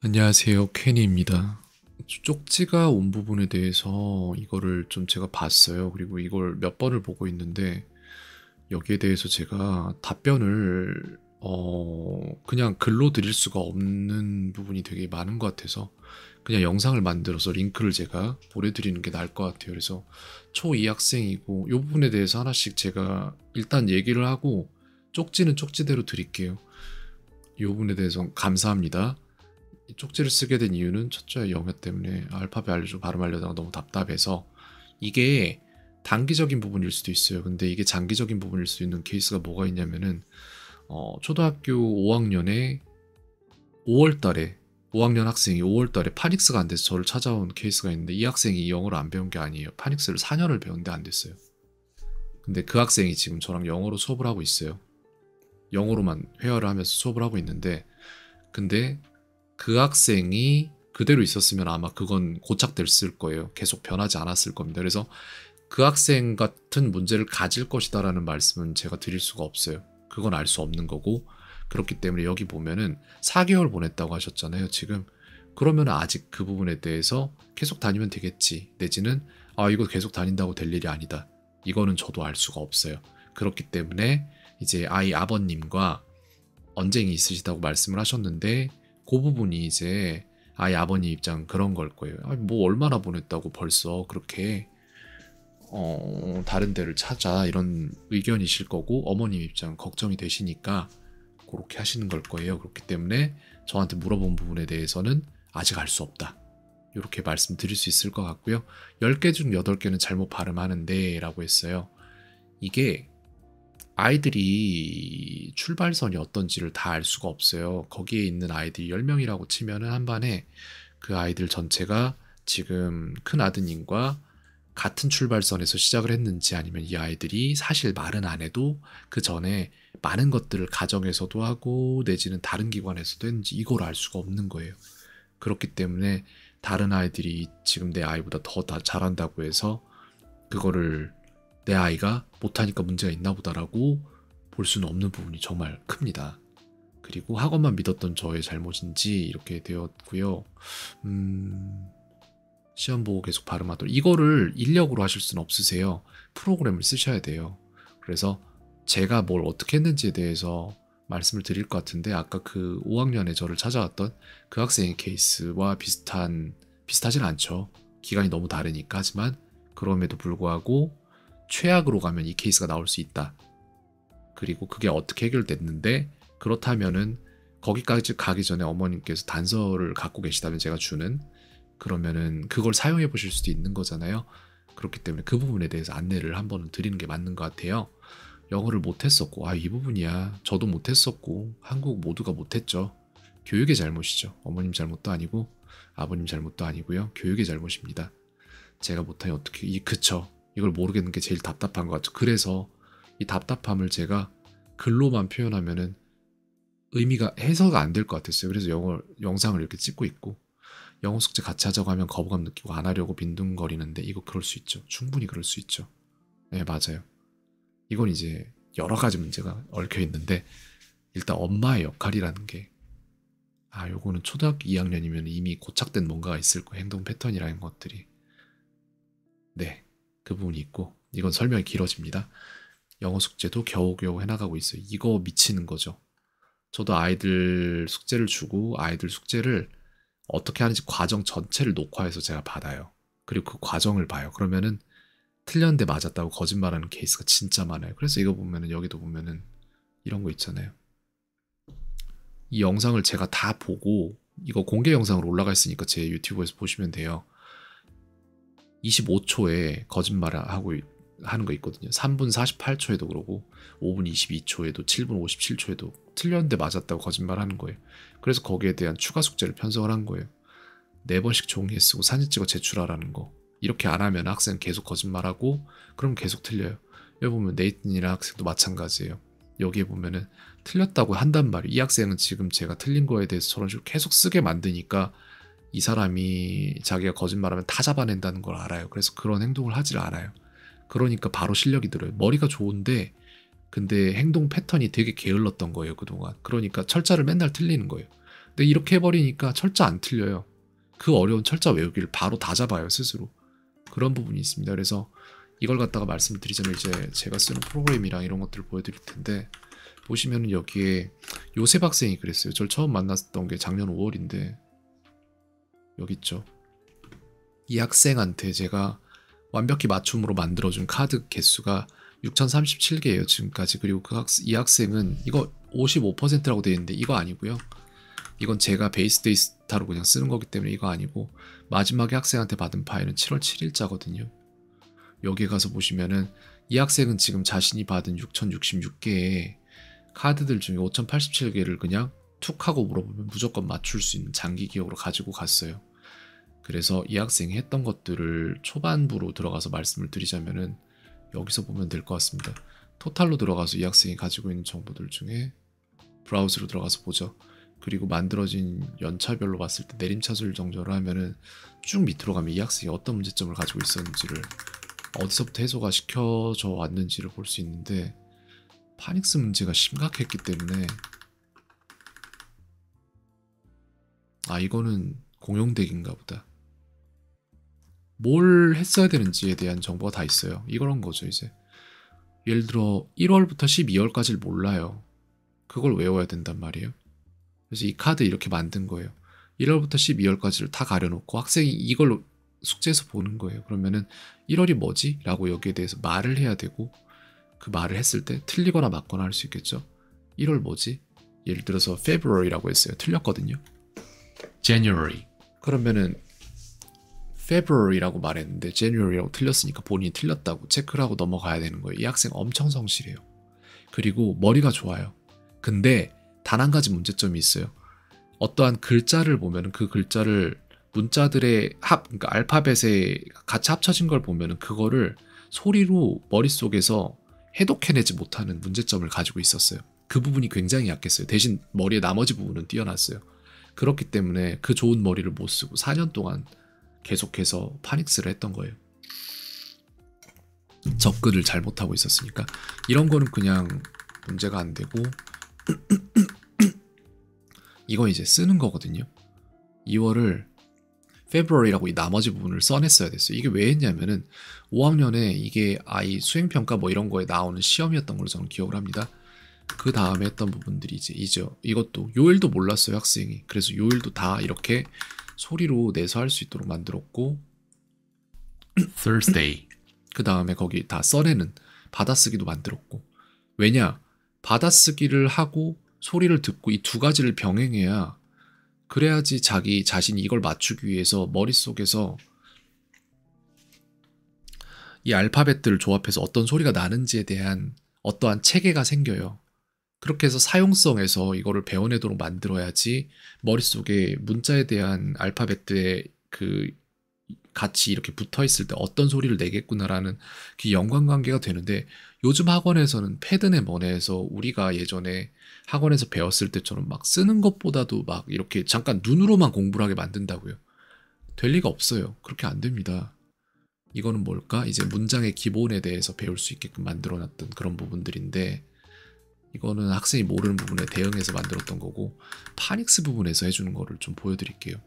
안녕하세요. kenny입니다. 쪽지가 온 부분에 대해서 이거를 좀 제가 봤어요. 그리고 이걸 몇 번을 보고 있는데 여기에 대해서 제가 답변을 그냥 글로 드릴 수가 없는 부분이 되게 많은 것 같아서 그냥 영상을 만들어서 링크를 제가 보내드리는 게 나을 것 같아요. 그래서 초2 학생이고 이 부분에 대해서 하나씩 제가 일단 얘기를 하고 쪽지는 쪽지대로 드릴게요. 이 부분에 대해서 감사합니다. 이 쪽지를 쓰게 된 이유는 첫째 영어 때문에 알파벳 알려주고 발음하려다가 너무 답답해서 이게 단기적인 부분일 수도 있어요. 근데 이게 장기적인 부분일 수 있는 케이스가 뭐가 있냐면은 초등학교 5학년에 5월 달에 5학년 학생이 5월 달에 파닉스가 안 돼서 저를 찾아온 케이스가 있는데 이 학생이 영어를 안 배운 게 아니에요. 파닉스를 4년을 배웠는데 안 됐어요. 근데 그 학생이 지금 저랑 영어로 수업을 하고 있어요. 영어로만 회화를 하면서 수업을 하고 있는데 근데 그 학생이 그대로 있었으면 아마 그건 고착됐을 거예요. 계속 변하지 않았을 겁니다. 그래서 그 학생 같은 문제를 가질 것이다라는 말씀은 제가 드릴 수가 없어요. 그건 알 수 없는 거고 그렇기 때문에 여기 보면은 4개월 보냈다고 하셨잖아요. 지금 그러면 아직 그 부분에 대해서 계속 다니면 되겠지. 내지는 이거 계속 다닌다고 될 일이 아니다. 이거는 저도 알 수가 없어요. 그렇기 때문에 이제 아이 아버님과 언쟁이 있으시다고 말씀을 하셨는데 그 부분이 이제 아이 아버님 입장 그런 걸 거예요. 뭐 얼마나 보냈다고 벌써 그렇게 다른 데를 찾아 이런 의견이실 거고 어머님 입장 걱정이 되시니까 그렇게 하시는 걸 거예요. 그렇기 때문에 저한테 물어본 부분에 대해서는 아직 알 수 없다. 이렇게 말씀드릴 수 있을 것 같고요. 10개 중 8개는 잘못 발음하는데 라고 했어요. 이게 아이들이 출발선이 어떤지를 다 알 수가 없어요. 거기에 있는 아이들이 10명이라고 치면은 한 반에 그 아이들 전체가 지금 큰 아드님과 같은 출발선에서 시작을 했는지 아니면 이 아이들이 사실 말은 안 해도 그 전에 많은 것들을 가정에서도 하고 내지는 다른 기관에서도 했는지 이걸 알 수가 없는 거예요. 그렇기 때문에 다른 아이들이 지금 내 아이보다 더 잘한다고 해서 그거를 내 아이가 못하니까 문제가 있나 보다라고 볼 수는 없는 부분이 정말 큽니다. 그리고 학원만 믿었던 저의 잘못인지 이렇게 되었고요. 시험 보고 계속 발음하도록 이거를 인력으로 하실 수는 없으세요. 프로그램을 쓰셔야 돼요. 그래서 제가 뭘 어떻게 했는지에 대해서 말씀을 드릴 것 같은데 아까 그 5학년에 저를 찾아왔던 그 학생의 케이스와 비슷하진 않죠. 기간이 너무 다르니까. 하지만 그럼에도 불구하고 최악으로 가면 이 케이스가 나올 수 있다. 그리고 그게 어떻게 해결됐는데 그렇다면은 거기까지 가기 전에 어머님께서 단서를 갖고 계시다면 제가 주는 그러면은 그걸 사용해 보실 수도 있는 거잖아요. 그렇기 때문에 그 부분에 대해서 안내를 한 번은 드리는 게 맞는 것 같아요. 영어를 못했었고 이 부분이야. 저도 못했었고 한국 모두가 못했죠. 교육의 잘못이죠. 어머님 잘못도 아니고 아버님 잘못도 아니고요. 교육의 잘못입니다. 제가 못하니 어떻게 그쵸. 이걸 모르겠는 게 제일 답답한 것 같죠. 그래서 이 답답함을 제가 글로만 표현하면은 의미가 해서가 안 될 것 같았어요. 그래서 영상을 이렇게 찍고 있고 영어 숙제 같이 하자고 하면 거부감 느끼고 안 하려고 빈둥거리는데 이거 그럴 수 있죠. 충분히 그럴 수 있죠. 네, 맞아요. 이건 이제 여러 가지 문제가 얽혀 있는데 일단 엄마의 역할이라는 게 요거는 초등학교 2학년이면 이미 고착된 뭔가가 있을 거예요. 행동 패턴이라는 것들이. 네, 그 부분이 있고 이건 설명이 길어집니다. 영어 숙제도 겨우겨우 해나가고 있어요. 이거 미치는 거죠. 저도 아이들 숙제를 주고 아이들 숙제를 어떻게 하는지 과정 전체를 녹화해서 제가 받아요. 그리고 그 과정을 봐요. 그러면은 틀렸는데 맞았다고 거짓말하는 케이스가 진짜 많아요. 그래서 이거 보면은 여기도 보면은 이런 거 있잖아요. 이 영상을 제가 다 보고 이거 공개 영상으로 올라가 있으니까 제 유튜브에서 보시면 돼요. 25초에 거짓말을 하고 하는 거 있거든요. 3분 48초에도 그러고 5분 22초에도 7분 57초에도 틀렸는데 맞았다고 거짓말하는 거예요. 그래서 거기에 대한 추가 숙제를 편성을 한 거예요. 4번씩 종이에 쓰고 사진 찍어 제출하라는 거. 이렇게 안 하면 학생은 계속 거짓말하고 그럼 계속 틀려요. 여기 보면 네이튼이라는 학생도 마찬가지예요. 여기에 보면은 틀렸다고 한단 말이에요. 이 학생은 지금 제가 틀린 거에 대해서 저런 식으로 계속 쓰게 만드니까 이 사람이 자기가 거짓말하면 다 잡아낸다는 걸 알아요. 그래서 그런 행동을 하질 않아요. 그러니까 바로 실력이 들어요. 머리가 좋은데 근데 행동 패턴이 되게 게을렀던 거예요, 그동안. 그러니까 철자를 맨날 틀리는 거예요. 근데 이렇게 해버리니까 철자 안 틀려요. 그 어려운 철자 외우기를 바로 다 잡아요, 스스로. 그런 부분이 있습니다. 그래서 이걸 갖다가 말씀을 드리자면 이제 제가 쓰는 프로그램이랑 이런 것들을 보여드릴 텐데, 보시면은 여기에 요셉 학생이 그랬어요. 저를 처음 만났던 게 작년 5월인데 여기 있죠. 이 학생한테 제가 완벽히 맞춤으로 만들어준 카드 개수가 6037개예요 지금까지. 그리고 이 학생은 이거 55%라고 되어 있는데 이거 아니고요. 이건 제가 베이스 데이터로 그냥 쓰는 거기 때문에 이거 아니고, 마지막에 학생한테 받은 파일은 7월 7일자거든요. 여기에 가서 보시면은 이 학생은 지금 자신이 받은 6066개의 카드들 중에 5087개를 그냥 툭 하고 물어보면 무조건 맞출 수 있는 장기 기억으로 가지고 갔어요. 그래서 이 학생이 했던 것들을 초반부로 들어가서 말씀을 드리자면은 여기서 보면 될 것 같습니다. 토탈로 들어가서 이 학생이 가지고 있는 정보들 중에 브라우저로 들어가서 보죠. 그리고 만들어진 연차별로 봤을 때 내림차순 정렬을 하면은 쭉 밑으로 가면 이 학생이 어떤 문제점을 가지고 있었는지를, 어디서부터 해소가 시켜져 왔는지를 볼 수 있는데, 파닉스 문제가 심각했기 때문에, 아 이거는 공용덱인가 보다. 뭘 했어야 되는지에 대한 정보가 다 있어요. 이런 거죠. 이제 예를 들어 1월부터 12월까지를 몰라요. 그걸 외워야 된단 말이에요. 그래서 이 카드 이렇게 만든 거예요. 1월부터 12월까지를 다 가려놓고 학생이 이걸로 숙제에서 보는 거예요. 그러면은 1월이 뭐지? 라고 여기에 대해서 말을 해야 되고, 그 말을 했을 때 틀리거나 맞거나 할 수 있겠죠. 1월 뭐지? 예를 들어서 February라고 했어요. 틀렸거든요. January. 그러면은 February라고 말했는데 January라고 틀렸으니까 본인이 틀렸다고 체크를 하고 넘어가야 되는 거예요. 이 학생 엄청 성실해요. 그리고 머리가 좋아요. 근데 단 한 가지 문제점이 있어요. 어떠한 글자를 보면은 그 글자를 문자들의 그러니까 알파벳에 같이 합쳐진 걸 보면은 그거를 소리로 머릿속에서 해독해내지 못하는 문제점을 가지고 있었어요. 그 부분이 굉장히 약했어요. 대신 머리의 나머지 부분은 뛰어났어요. 그렇기 때문에 그 좋은 머리를 못 쓰고 4년 동안 계속해서 파닉스를 했던 거예요. 접근을 잘못하고 있었으니까. 이런 거는 그냥 문제가 안 되고 이거 이제 쓰는 거거든요. 2월을 February라고 이 나머지 부분을 써냈어야 됐어요. 이게 왜 했냐면은 5학년에 이게 아이 수행평가 뭐 이런 거에 나오는 시험이었던 걸로 저는 기억을 합니다. 그 다음에 했던 부분들이 이제 이것도 요일도 몰랐어요 학생이. 그래서 요일도 다 이렇게 소리로 내서 할 수 있도록 만들었고 Thursday 그 다음에 거기 다 써내는 받아쓰기도 만들었고. 왜냐? 받아쓰기를 하고 소리를 듣고 이 두 가지를 병행해야, 그래야지 자신이 이걸 맞추기 위해서 머릿속에서 이 알파벳들을 조합해서 어떤 소리가 나는지에 대한 어떠한 체계가 생겨요. 그렇게 해서 사용성에서 이거를 배워내도록 만들어야지 머릿속에 문자에 대한 알파벳들의 그 같이 이렇게 붙어있을 때 어떤 소리를 내겠구나라는 그 연관관계가 되는데, 요즘 학원에서는 패드네 뭐네 해서 우리가 예전에 학원에서 배웠을 때처럼 막 쓰는 것보다도 막 이렇게 잠깐 눈으로만 공부를 하게 만든다고요. 될 리가 없어요. 그렇게 안 됩니다. 이거는 뭘까? 이제 문장의 기본에 대해서 배울 수 있게끔 만들어놨던 그런 부분들인데, 이거는 학생이 모르는 부분에 대응해서 만들었던 거고, 파닉스 부분에서 해주는 거를 좀 보여드릴게요.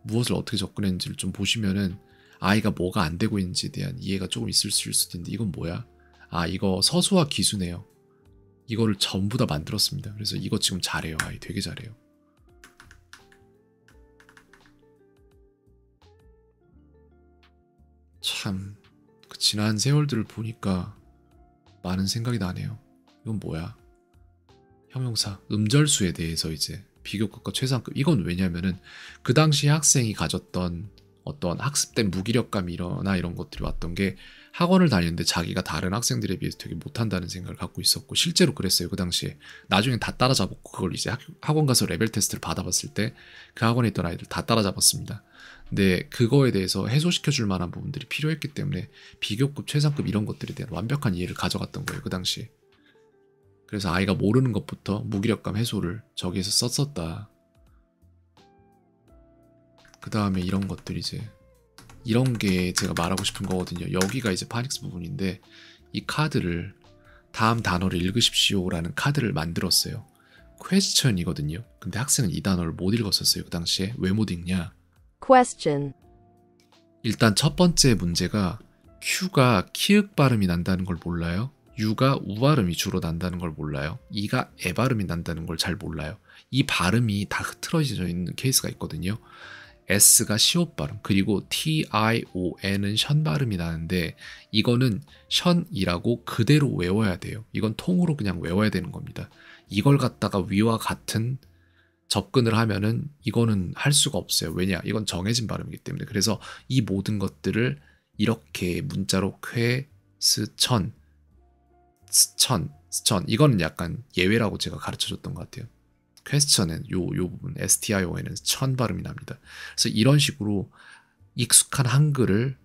무엇을 어떻게 접근했는지를 좀 보시면은 아이가 뭐가 안 되고 있는지에 대한 이해가 조금 있을 수도 있는데, 이건 뭐야? 아 이거 서수와 기수네요. 이거를 전부 다 만들었습니다. 그래서 이거 지금 잘해요. 아이 되게 잘해요. 참 그 지난 세월들을 보니까 많은 생각이 나네요. 이건 뭐야? 형용사 음절수에 대해서 이제 비교급과 최상급. 이건 왜냐면은 그 당시 학생이 가졌던 어떤 학습된 무기력감이 이런 것들이 왔던 게, 학원을 다니는데 자기가 다른 학생들에 비해서 되게 못한다는 생각을 갖고 있었고, 실제로 그랬어요 그 당시에. 나중엔 다 따라잡았고, 그걸 이제 학원 가서 레벨 테스트를 받아봤을 때 그 학원에 있던 아이들 다 따라잡았습니다. 근데 그거에 대해서 해소시켜 줄 만한 부분들이 필요했기 때문에 비교급 최상급 이런 것들에 대한 완벽한 이해를 가져갔던 거예요 그 당시에. 그래서 아이가 모르는 것부터 무기력감 해소를 저기에서 썼었다. 그 다음에 이런 것들이 이제 이런 게 제가 말하고 싶은 거거든요. 여기가 이제 파닉스 부분인데, 이 카드를 다음 단어를 읽으십시오라는 카드를 만들었어요. question이거든요. 근데 학생은 이 단어를 못 읽었었어요. 그 당시에. 왜 못 읽냐? question, 일단 첫 번째 문제가 Q가 키읔 발음이 난다는 걸 몰라요. U가 우 발음이 주로 난다는 걸 몰라요. E가 에 발음이 난다는 걸 잘 몰라요. 이 발음이 다 흐트러져 있는 케이스가 있거든요. S가 시옷 발음, 그리고 TION은 션 발음이 나는데 이거는 션이라고 그대로 외워야 돼요. 이건 통으로 그냥 외워야 되는 겁니다. 이걸 갖다가 위와 같은 접근을 하면은 이거는 할 수가 없어요. 왜냐? 이건 정해진 발음이기 때문에. 그래서 이 모든 것들을 이렇게 문자로 쾌, 스, 천, 스천, 스천. 이거는 약간 예외라고 제가 가르쳐 줬던 것 같아요. 퀘스천은 요 부분 STION은 천 발음이 납니다. 그래서 이런 식으로 익숙한 한글을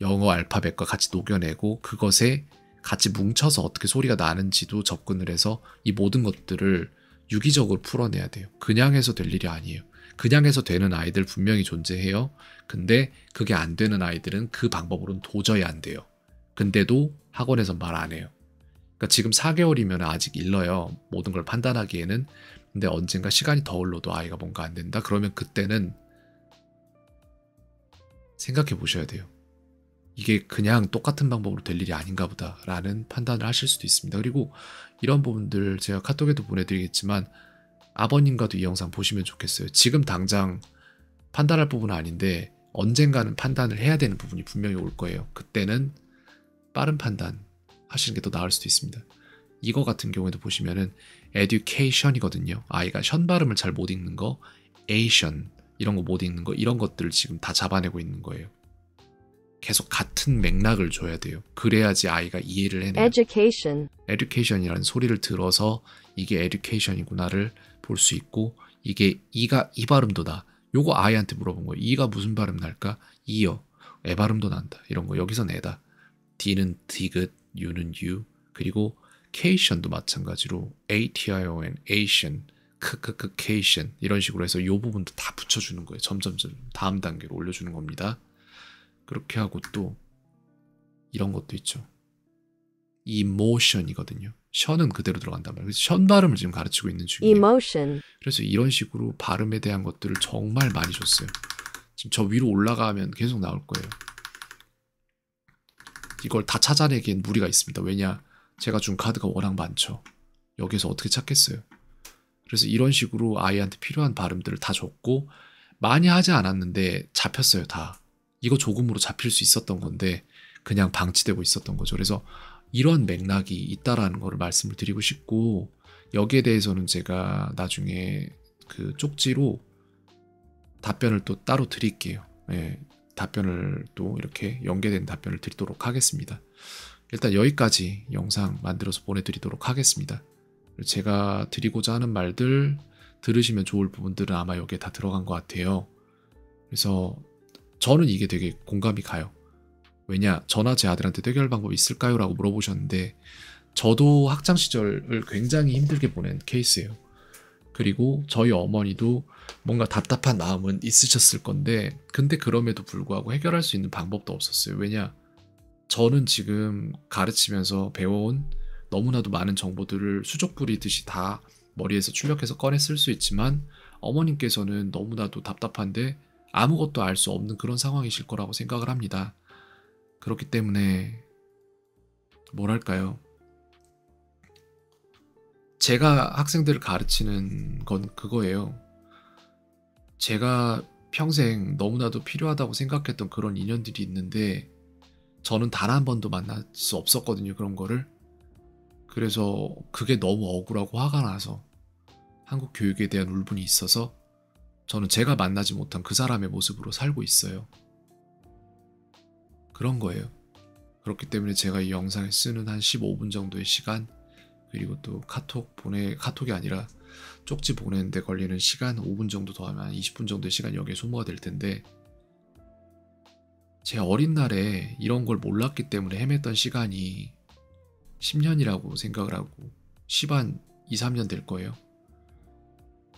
영어 알파벳과 같이 녹여내고 그것에 같이 뭉쳐서 어떻게 소리가 나는지도 접근을 해서 이 모든 것들을 유기적으로 풀어내야 돼요. 그냥 해서 될 일이 아니에요. 그냥 해서 되는 아이들 분명히 존재해요. 근데 그게 안 되는 아이들은 그 방법으로는 도저히 안 돼요. 근데도 학원에서 말 안 해요. 그러니까 지금 4개월이면 아직 일러요. 모든 걸 판단하기에는. 근데 언젠가 시간이 더 흘러도 아이가 뭔가 안 된다? 그러면 그때는 생각해 보셔야 돼요. 이게 그냥 똑같은 방법으로 될 일이 아닌가 보다 라는 판단을 하실 수도 있습니다. 그리고 이런 부분들 제가 카톡에도 보내드리겠지만 아버님과도 이 영상 보시면 좋겠어요. 지금 당장 판단할 부분은 아닌데 언젠가는 판단을 해야 되는 부분이 분명히 올 거예요. 그때는 빠른 판단 하시는 게 더 나을 수도 있습니다. 이거 같은 경우에도 보시면은 education이거든요. 아이가 션 발음을 잘 못 읽는 거, Asian 이런 거 못 읽는 거 이런 것들을 지금 다 잡아내고 있는 거예요. 계속 같은 맥락을 줘야 돼요. 그래야지 아이가 이해를 해내요. education, education이라는 소리를 들어서 이게 education이구나를 볼 수 있고 이게 이가 이 발음도 나. 요거 아이한테 물어본 거예요. 이가 무슨 발음 날까? 이요. 애 발음도 난다. 이런 거 여기선 애다. D는 디귿, U는 U. 그리고 K션도 마찬가지로 ATION, Asian, Kation 이런 식으로 해서 요 부분도 다 붙여주는 거예요. 점점점 다음 단계로 올려주는 겁니다. 그렇게 하고 또 이런 것도 있죠. emotion이거든요. 션은 그대로 들어간단 말이에요. 그래서 션 발음을 지금 가르치고 있는 중이에요. emotion, 그래서 이런 식으로 발음에 대한 것들을 정말 많이 줬어요. 지금 저 위로 올라가면 계속 나올 거예요. 이걸 다 찾아내기엔 무리가 있습니다. 왜냐? 제가 준 카드가 워낙 많죠. 여기서 어떻게 찾겠어요? 그래서 이런 식으로 아이한테 필요한 발음들을 다 줬고 많이 하지 않았는데 잡혔어요. 다. 이거 조금으로 잡힐 수 있었던 건데 그냥 방치되고 있었던 거죠. 그래서 이런 맥락이 있다라는 거를 말씀을 드리고 싶고 여기에 대해서는 제가 나중에 그 쪽지로 답변을 또 따로 드릴게요. 네, 답변을 또 이렇게 연계된 답변을 드리도록 하겠습니다. 일단 여기까지 영상 만들어서 보내드리도록 하겠습니다. 제가 드리고자 하는 말들 들으시면 좋을 부분들은 아마 여기에 다 들어간 것 같아요. 그래서 저는 이게 되게 공감이 가요. 왜냐? 저나 제 아들한테 해결 방법이 있을까요? 라고 물어보셨는데 저도 학창시절을 굉장히 힘들게 보낸 케이스예요. 그리고 저희 어머니도 뭔가 답답한 마음은 있으셨을 건데 근데 그럼에도 불구하고 해결할 수 있는 방법도 없었어요. 왜냐? 저는 지금 가르치면서 배워온 너무나도 많은 정보들을 수족 부리듯이 다 머리에서 출력해서 꺼내 쓸 수 있지만 어머님께서는 너무나도 답답한데 아무것도 알 수 없는 그런 상황이실 거라고 생각을 합니다. 그렇기 때문에 뭐랄까요? 제가 학생들을 가르치는 건 그거예요. 제가 평생 너무나도 필요하다고 생각했던 그런 인연들이 있는데 저는 단 한 번도 만날 수 없었거든요. 그런 거를. 그래서 그게 너무 억울하고 화가 나서 한국 교육에 대한 울분이 있어서 저는 제가 만나지 못한 그 사람의 모습으로 살고 있어요. 그런 거예요. 그렇기 때문에 제가 이 영상에 쓰는 한 15분 정도의 시간 그리고 또 카톡이 아니라 쪽지 보내는데 걸리는 시간 5분 정도 더하면 20분 정도의 시간이 여기에 소모가 될 텐데 제 어린 날에 이런 걸 몰랐기 때문에 헤맸던 시간이 10년이라고 생각을 하고 10한 2, 3년 될 거예요.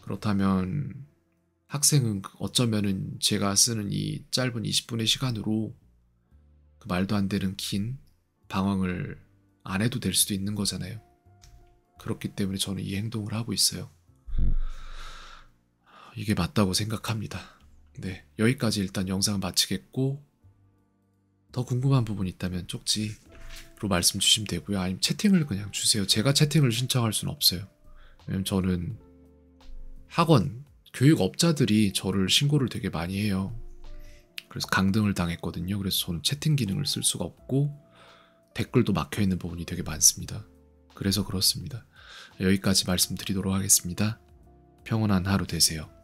그렇다면 학생은 어쩌면은 제가 쓰는 이 짧은 20분의 시간으로 그 말도 안 되는 긴 방황을 안 해도 될 수도 있는 거잖아요. 그렇기 때문에 저는 이 행동을 하고 있어요. 이게 맞다고 생각합니다. 네, 여기까지 일단 영상을 마치겠고, 더 궁금한 부분이 있다면 쪽지로 말씀 주시면 되고요. 아니면 채팅을 그냥 주세요. 제가 채팅을 신청할 수는 없어요. 왜냐면 저는 학원, 교육업자들이 저를 신고를 되게 많이 해요. 그래서 강등을 당했거든요. 그래서 저는 채팅 기능을 쓸 수가 없고 댓글도 막혀있는 부분이 되게 많습니다. 그래서 그렇습니다. 여기까지 말씀드리도록 하겠습니다. 평온한 하루 되세요.